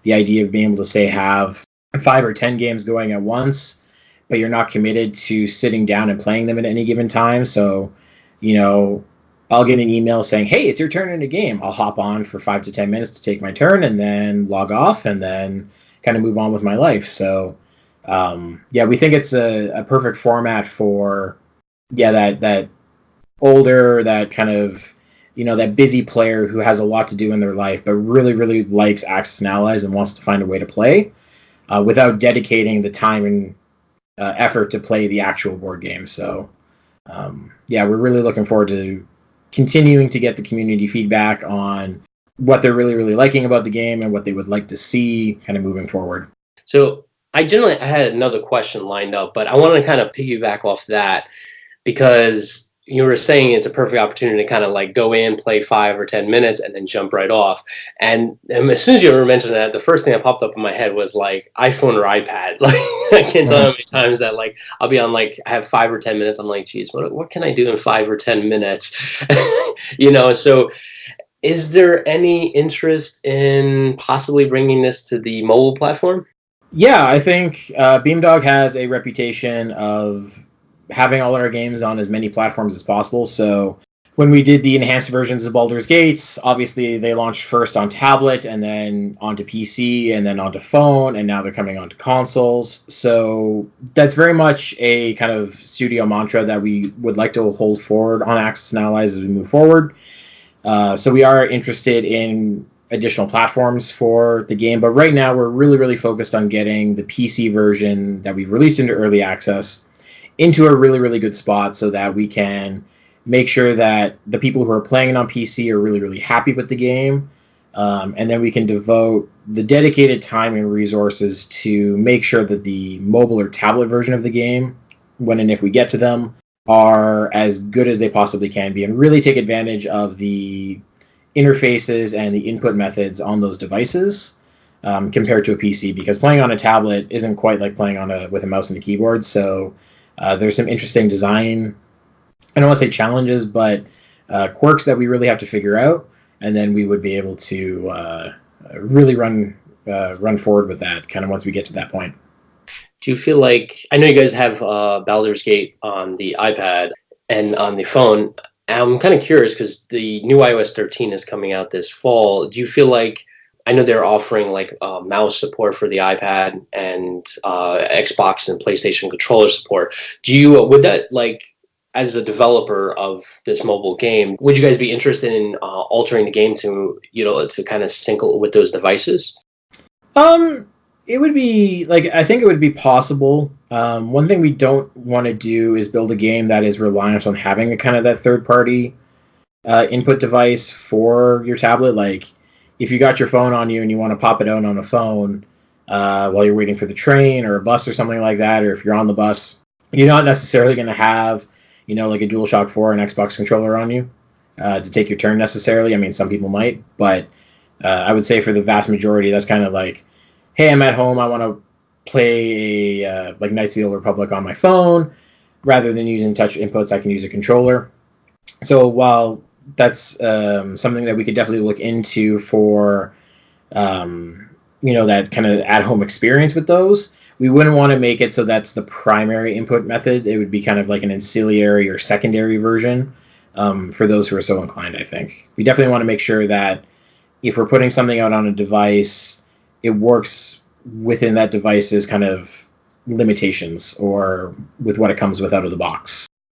the idea of being able to say have 5 or 10 games going at once, but you're not committed to sitting down and playing them at any given time. So, I'll get an email saying, hey, it's your turn in a game. I'll hop on for 5 to 10 minutes to take my turn and then log off and then kind of move on with my life. So, we think it's a perfect format for, that older, that kind of, that busy player who has a lot to do in their life, but really, really likes Axis and Allies and wants to find a way to play without dedicating the time and effort to play the actual board game. So, we're really looking forward to continuing to get the community feedback on what they're really, really liking about the game and what they would like to see kind of moving forward. So I had another question lined up, but I want to kind of piggyback off that because you were saying it's a perfect opportunity to kind of like go in, play 5 or 10 minutes, and then jump right off. And as soon as you ever mentioned that, the first thing that popped up in my head was like iPhone or iPad. Like I can't tell you how many times that like I'll be on like I have 5 or 10 minutes. I'm like, geez, what can I do in 5 or 10 minutes? So is there any interest in possibly bringing this to the mobile platform? Yeah, I think Beamdog has a reputation of having all our games on as many platforms as possible. So when we did the enhanced versions of Baldur's Gate, obviously they launched first on tablet and then onto PC and then onto phone, and now they're coming onto consoles. So that's very much a kind of studio mantra that we would like to hold forward on Axis and Allies as we move forward. So we are interested in additional platforms for the game, but right now we're really, really focused on getting the PC version that we've released into early access into a really, really good spot so that we can make sure that the people who are playing it on PC are really, really happy with the game. And then we can devote the dedicated time and resources to make sure that the mobile or tablet version of the game, when and if we get to them, are as good as they possibly can be and really take advantage of the interfaces and the input methods on those devices compared to a PC, because playing on a tablet isn't quite like playing with a mouse and a keyboard. So there's some interesting design, I don't want to say challenges, but quirks that we really have to figure out, and then we would be able to really run forward with that kind of once we get to that point. Do you feel like, I know you guys have Baldur's Gate on the iPad and on the phone. I'm kind of curious because the new iOS 13 is coming out this fall. Do you feel like, I know they're offering like mouse support for the iPad and Xbox and PlayStation controller support. Would that, like, as a developer of this mobile game, would you guys be interested in altering the game to kind of sync with those devices? It would be I think it would be possible. One thing we don't want to do is build a game that is reliant on having a kind of that third-party input device for your tablet. Like, if you got your phone on you and you want to pop it out on a phone while you're waiting for the train or a bus or something like that, or if you're on the bus, you're not necessarily going to have, like a DualShock 4 and Xbox controller on you to take your turn necessarily. I mean, some people might, but I would say for the vast majority, that's kind of like, hey, I'm at home, I want to play like Knights of the Old Republic on my phone. Rather than using touch inputs, I can use a controller. So while that's something that we could definitely look into for, that kind of at-home experience with those, we wouldn't want to make it so that's the primary input method. It would be kind of like an ancillary or secondary version for those who are so inclined, I think. We definitely want to make sure that if we're putting something out on a device, it works within that device's kind of limitations or with what it comes with out of the box.